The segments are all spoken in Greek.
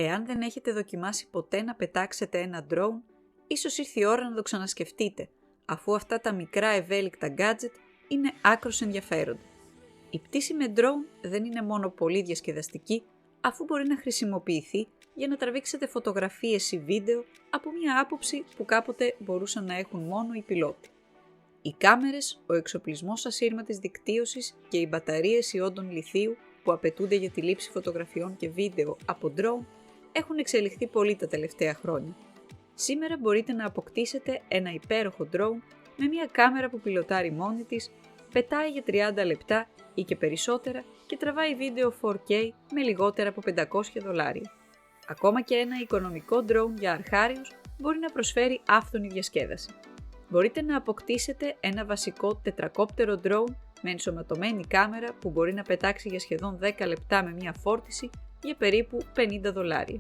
Εάν δεν έχετε δοκιμάσει ποτέ να πετάξετε ένα drone, ίσως ήρθε η ώρα να το ξανασκεφτείτε, αφού αυτά τα μικρά ευέλικτα gadget είναι άκρως ενδιαφέροντα. Η πτήση με drone δεν είναι μόνο πολύ διασκεδαστική, αφού μπορεί να χρησιμοποιηθεί για να τραβήξετε φωτογραφίες ή βίντεο από μια άποψη που κάποτε μπορούσαν να έχουν μόνο οι πιλότοι. Οι κάμερες, ο εξοπλισμός ασύρματης δικτύωσης και οι μπαταρίες ιόντων λιθίου που απαιτούνται για τη λήψη φωτογραφιών και βίντεο από drone έχουν εξελιχθεί πολύ τα τελευταία χρόνια. Σήμερα μπορείτε να αποκτήσετε ένα υπέροχο drone με μια κάμερα που πιλοτάρει μόνη της, πετάει για 30 λεπτά ή και περισσότερα και τραβάει βίντεο 4K με λιγότερα από $500. Ακόμα και ένα οικονομικό drone για αρχάριους μπορεί να προσφέρει άφθονη διασκέδαση. Μπορείτε να αποκτήσετε ένα βασικό τετρακόπτερο drone με ενσωματωμένη κάμερα που μπορεί να πετάξει για σχεδόν 10 λεπτά με μια φόρτιση για περίπου $50.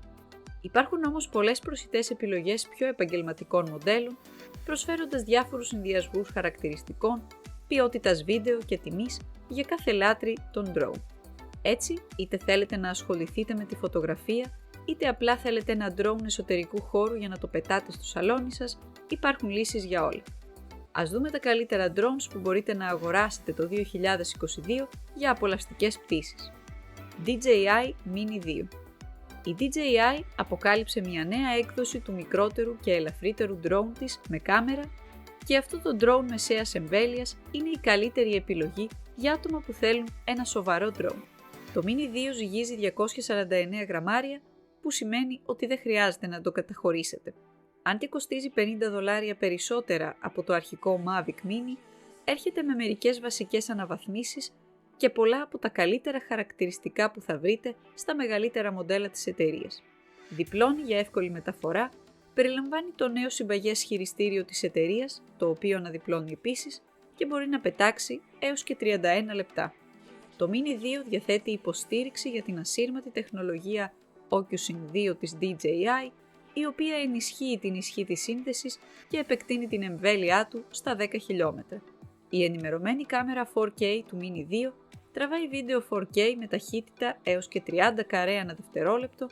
Υπάρχουν όμως πολλές προσιτές επιλογές πιο επαγγελματικών μοντέλων, προσφέροντας διάφορους συνδυασμούς χαρακτηριστικών, ποιότητας βίντεο και τιμής για κάθε λάτρη των drone. Έτσι, είτε θέλετε να ασχοληθείτε με τη φωτογραφία, είτε απλά θέλετε ένα drone εσωτερικού χώρου για να το πετάτε στο σαλόνι σας, υπάρχουν λύσεις για όλα. Ας δούμε τα καλύτερα drones που μπορείτε να αγοράσετε το 2022 για απολαυστικές πτήσεις. DJI Mini 2. Η DJI αποκάλυψε μια νέα έκδοση του μικρότερου και ελαφρύτερου drone της με κάμερα και αυτό το drone μεσαίας εμβέλειας είναι η καλύτερη επιλογή για άτομα που θέλουν ένα σοβαρό drone. Το Mini 2 ζυγίζει 249 γραμμάρια, που σημαίνει ότι δεν χρειάζεται να το καταχωρήσετε. Αν και κοστίζει $50 περισσότερα από το αρχικό Mavic Mini, έρχεται με μερικές βασικές αναβαθμίσεις και πολλά από τα καλύτερα χαρακτηριστικά που θα βρείτε στα μεγαλύτερα μοντέλα της εταιρείας. Διπλώνει για εύκολη μεταφορά, περιλαμβάνει το νέο συμπαγές χειριστήριο της εταιρείας, το οποίο αναδιπλώνει επίσης και μπορεί να πετάξει έως και 31 λεπτά. Το Mini 2 διαθέτει υποστήριξη για την ασύρματη τεχνολογία OcuSync 2 της DJI, η οποία ενισχύει την ισχύ της σύνδεσης και επεκτείνει την εμβέλειά του στα 10 χιλιόμετρα. Η ενημερωμένη κάμερα 4K του Mini 2 τραβάει βίντεο 4K με ταχύτητα έως και 30 καρέ ανά δευτερόλεπτο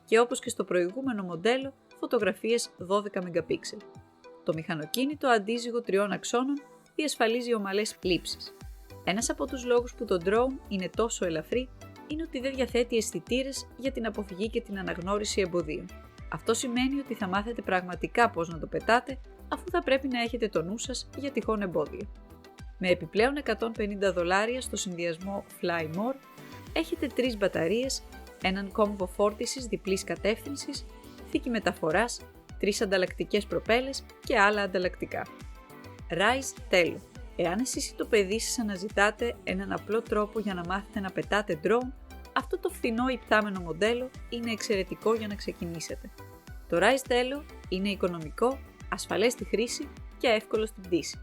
και όπως και στο προηγούμενο μοντέλο, φωτογραφίες 12 MP. Το μηχανοκίνητο αντίζυγο 3 αξώνων διασφαλίζει ομαλές λήψεις. Ένας από τους λόγους που το drone είναι τόσο ελαφρύ είναι ότι δεν διαθέτει αισθητήρες για την αποφυγή και την αναγνώριση εμποδίων. Αυτό σημαίνει ότι θα μάθετε πραγματικά πώς να το πετάτε, αφού θα πρέπει να έχετε το νου σας για τυχόν εμπόδια. Με επιπλέον $150 στο συνδυασμό Fly More, έχετε 3 μπαταρίες, έναν κόμβο φόρτισης διπλής κατεύθυνσης, θήκη μεταφοράς, 3 ανταλλακτικές προπέλες και άλλα ανταλλακτικά. Rise Tello. Εάν εσείς ή το παιδί σας αναζητάτε έναν απλό τρόπο για να μάθετε να πετάτε drone, αυτό το φθηνό υπτάμενο μοντέλο είναι εξαιρετικό για να ξεκινήσετε. Το Rise Tello είναι οικονομικό, ασφαλές στη χρήση και εύκολο στην πτήση.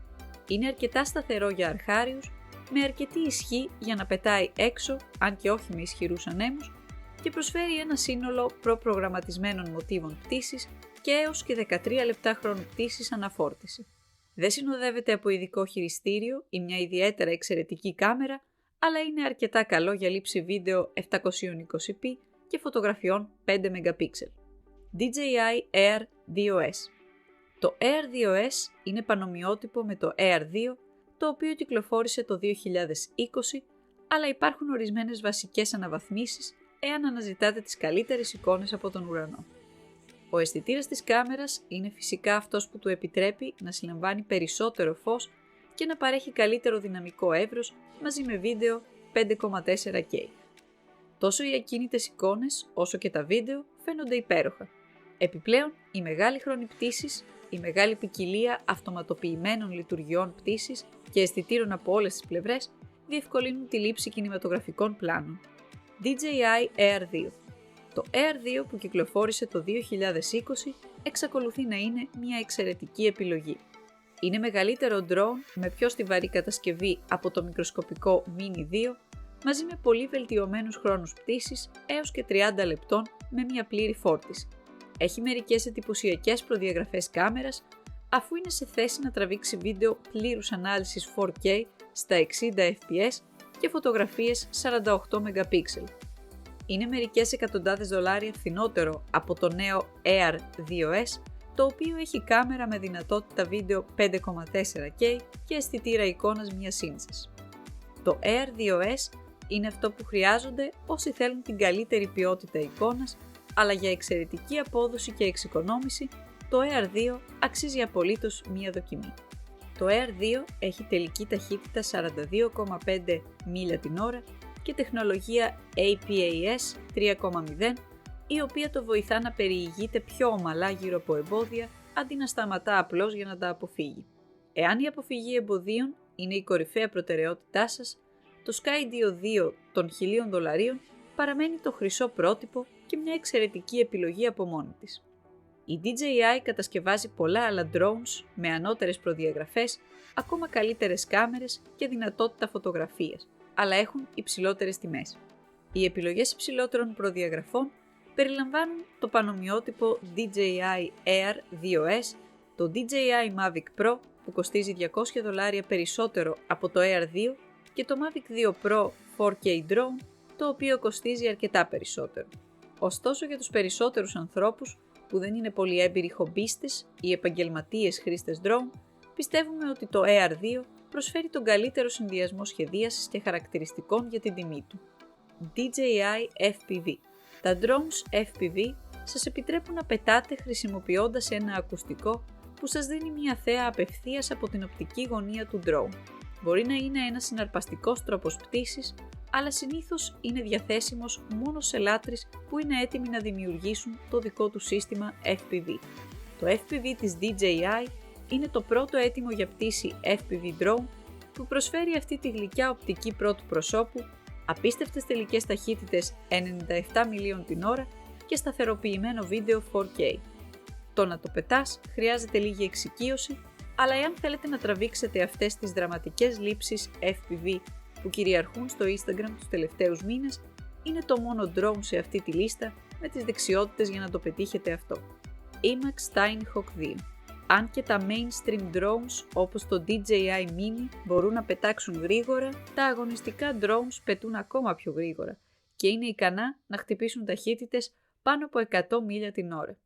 Είναι αρκετά σταθερό για αρχάριους, με αρκετή ισχύ για να πετάει έξω, αν και όχι με ισχυρούς ανέμους, και προσφέρει ένα σύνολο προπρογραμματισμένων μοτίβων πτήσης και έως και 13 λεπτά χρόνου πτήσης αναφόρτιση. Δεν συνοδεύεται από ειδικό χειριστήριο ή μια ιδιαίτερα εξαιρετική κάμερα, αλλά είναι αρκετά καλό για λήψη βίντεο 720p και φωτογραφιών 5 MP. DJI Air 2S. Το Air 2S είναι πανομοιότυπο με το Air 2, το οποίο κυκλοφόρησε το 2020, αλλά υπάρχουν ορισμένες βασικές αναβαθμίσεις εάν αναζητάτε τις καλύτερες εικόνες από τον ουρανό. Ο αισθητήρας της κάμερας είναι φυσικά αυτός που του επιτρέπει να συλλαμβάνει περισσότερο φως και να παρέχει καλύτερο δυναμικό εύρος μαζί με βίντεο 5,4K. Τόσο οι ακίνητες εικόνες όσο και τα βίντεο φαίνονται υπέροχα. Επιπλέον, η μεγάλη χρόνη πτήσης, η μεγάλη ποικιλία αυτοματοποιημένων λειτουργιών πτήσης και αισθητήρων από όλες τις πλευρές διευκολύνουν τη λήψη κινηματογραφικών πλάνων. DJI Air 2. Το Air 2 που κυκλοφόρησε το 2020 εξακολουθεί να είναι μια εξαιρετική επιλογή. Είναι μεγαλύτερο drone με πιο στιβαρή κατασκευή από το μικροσκοπικό Mini 2, μαζί με πολύ βελτιωμένους χρόνους πτήσης έως και 30 λεπτών με μια πλήρη φόρτιση. Έχει μερικές εντυπωσιακές προδιαγραφές κάμερας, αφού είναι σε θέση να τραβήξει βίντεο πλήρους ανάλυσης 4K στα 60 fps και φωτογραφίες 48 MP. είναι μερικές εκατοντάδες δολάρια φθηνότερο από το νέο Air 2S, το οποίο έχει κάμερα με δυνατότητα βίντεο 5,4K και αισθητήρα εικόνας μιας ίντσας. Το Air 2S είναι αυτό που χρειάζονται όσοι θέλουν την καλύτερη ποιότητα εικόνας, αλλά για εξαιρετική απόδοση και εξοικονόμηση, το Air 2 αξίζει απολύτως μία δοκιμή. Το Air 2 έχει τελική ταχύτητα 42,5 μίλια την ώρα και τεχνολογία APAS 3.0, η οποία το βοηθά να περιηγείται πιο ομαλά γύρω από εμπόδια, αντί να σταματά απλώς για να τα αποφύγει. Εάν η αποφυγή εμποδίων είναι η κορυφαία προτεραιότητά σας, το Skydio 2 των $1.000 παραμένει το χρυσό πρότυπο και μια εξαιρετική επιλογή από μόνη της. Η DJI κατασκευάζει πολλά άλλα drones με ανώτερες προδιαγραφές, ακόμα καλύτερες κάμερες και δυνατότητα φωτογραφίας, αλλά έχουν υψηλότερες τιμές. Οι επιλογές υψηλότερων προδιαγραφών περιλαμβάνουν το πανομοιότυπο DJI Air 2S, το DJI Mavic Pro που κοστίζει $200 περισσότερο από το Air 2 και το Mavic 2 Pro 4K drone, το οποίο κοστίζει αρκετά περισσότερο. Ωστόσο, για τους περισσότερους ανθρώπους που δεν είναι πολύ έμπειροι χομπίστες ή επαγγελματίες χρήστες drone, πιστεύουμε ότι το Air 2 προσφέρει τον καλύτερο συνδυασμό σχεδίασης και χαρακτηριστικών για την τιμή του. DJI FPV. Τα drones FPV σας επιτρέπουν να πετάτε χρησιμοποιώντας ένα ακουστικό που σας δίνει μια θέα απευθείας από την οπτική γωνία του drone. Μπορεί να είναι ένας συναρπαστικός τρόπος πτήσης, αλλά συνήθως είναι διαθέσιμος μόνο σε λάτρεις που είναι έτοιμοι να δημιουργήσουν το δικό του σύστημα FPV. Το FPV της DJI είναι το πρώτο έτοιμο για πτήση FPV drone που προσφέρει αυτή τη γλυκιά οπτική πρώτου προσώπου, απίστευτες τελικές ταχύτητες 97 μιλίων την ώρα και σταθεροποιημένο βίντεο 4K. Το να το πετάς χρειάζεται λίγη εξοικείωση, αλλά εάν θέλετε να τραβήξετε αυτές τις δραματικές λήψεις FPV που κυριαρχούν στο Instagram τους τελευταίους μήνες, είναι το μόνο drone σε αυτή τη λίστα με τις δεξιότητες για να το πετύχετε αυτό. IMAX Tiny Hawk 2. Αν και τα mainstream drones όπως το DJI Mini μπορούν να πετάξουν γρήγορα, τα αγωνιστικά drones πετούν ακόμα πιο γρήγορα και είναι ικανά να χτυπήσουν ταχύτητες πάνω από 100 μίλια την ώρα.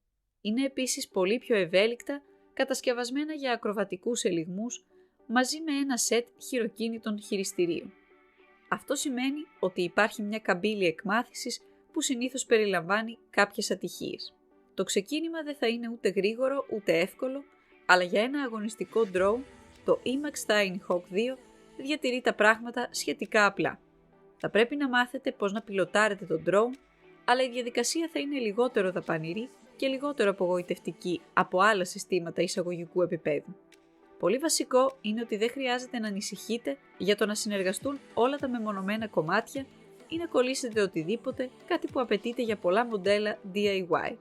Είναι επίσης πολύ πιο ευέλικτα, κατασκευασμένα για ακροβατικούς ελιγμούς μαζί με ένα σετ χειροκίνητων χειριστηρίων. Αυτό σημαίνει ότι υπάρχει μια καμπύλη εκμάθησης που συνήθως περιλαμβάνει κάποιες ατυχίες. Το ξεκίνημα δεν θα είναι ούτε γρήγορο ούτε εύκολο, αλλά για ένα αγωνιστικό drone, το IMAX Tiny Hawk 2 διατηρεί τα πράγματα σχετικά απλά. Θα πρέπει να μάθετε πώς να πιλοτάρετε το drone, αλλά η διαδικασία θα είναι λιγότερο δαπανηρή και λιγότερο απογοητευτική από άλλα συστήματα εισαγωγικού επίπεδου. Πολύ βασικό είναι ότι δεν χρειάζεται να ανησυχείτε για το να συνεργαστούν όλα τα μεμονωμένα κομμάτια ή να κολλήσετε οτιδήποτε, κάτι που απαιτείται για πολλά μοντέλα DIY.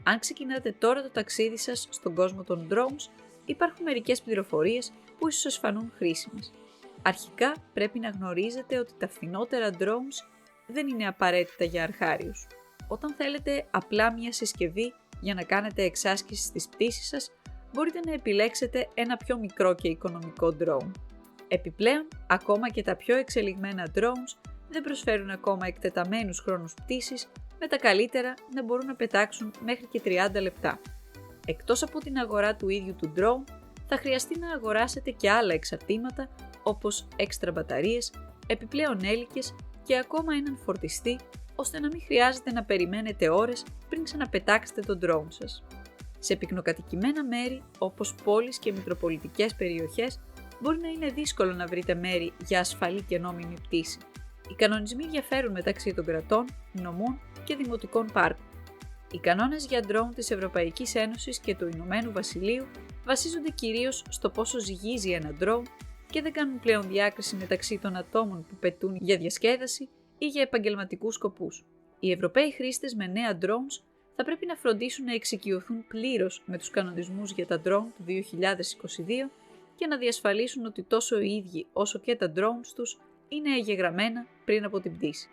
Αν ξεκινάτε τώρα το ταξίδι σας στον κόσμο των drones, υπάρχουν μερικές πληροφορίες που ίσως σας φανούν χρήσιμες. Αρχικά πρέπει να γνωρίζετε ότι τα φθηνότερα drones δεν είναι απαραίτητα για αρχάριους. Όταν θέλετε απλά μια συσκευή για να κάνετε εξάσκηση στις πτήσεις σας, μπορείτε να επιλέξετε ένα πιο μικρό και οικονομικό drone. Επιπλέον, ακόμα και τα πιο εξελιγμένα drones δεν προσφέρουν ακόμα εκτεταμένους χρόνους πτήσης, με τα καλύτερα να μπορούν να πετάξουν μέχρι και 30 λεπτά. Εκτός από την αγορά του ίδιου του drone, θα χρειαστεί να αγοράσετε και άλλα εξαρτήματα όπως έξτρα μπαταρίες, επιπλέον έλικες και ακόμα έναν φορτιστή, ώστε να μην χρειάζεται να περιμένετε ώρες πριν ξαναπετάξετε τον drone σας. Σε πυκνοκατοικημένα μέρη, όπως πόλεις και μητροπολιτικές περιοχές, μπορεί να είναι δύσκολο να βρείτε μέρη για ασφαλή και νόμιμη πτήση. Οι κανονισμοί διαφέρουν μεταξύ των κρατών, νομών και δημοτικών πάρκων. Οι κανόνες για drone της Ευρωπαϊκής Ένωσης και του Ηνωμένου Βασιλείου βασίζονται κυρίως στο πόσο ζυγίζει ένα drone και δεν κάνουν πλέον διάκριση μεταξύ των ατόμων που πετούν για διασκέδαση ή για επαγγελματικούς σκοπούς. Οι Ευρωπαίοι χρήστες με νέα drones θα πρέπει να φροντίσουν να εξοικειωθούν πλήρως με τους κανονισμούς για τα drone του 2022 και να διασφαλίσουν ότι τόσο οι ίδιοι όσο και τα drones τους είναι εγγεγραμμένα πριν από την πτήση.